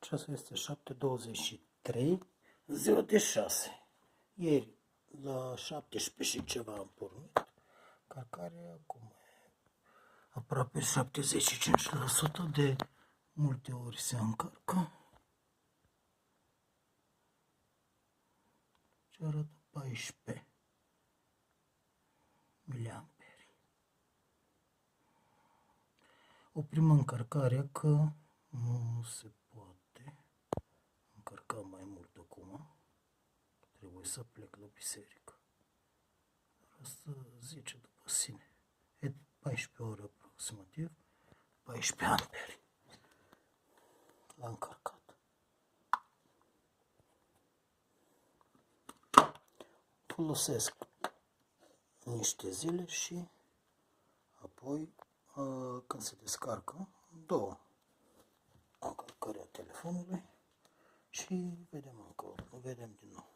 Ceasul este 7:23, ziua de 6. Ieri la 17 și ceva am pornit. Carcarea acum e aproape 75%, de multe ori se încarcă. Ce arată 14 miliamperi. Oprim încărcarea că nu se poate încărca mai mult acum. Trebuie să plec la biserică. Asta zice după sine. E 14 ore aproximativ, 14 amperi. L-am încărcat. Folosesc niște zile și apoi când se descarcă, două încărcări a telefonului și vedem din nou.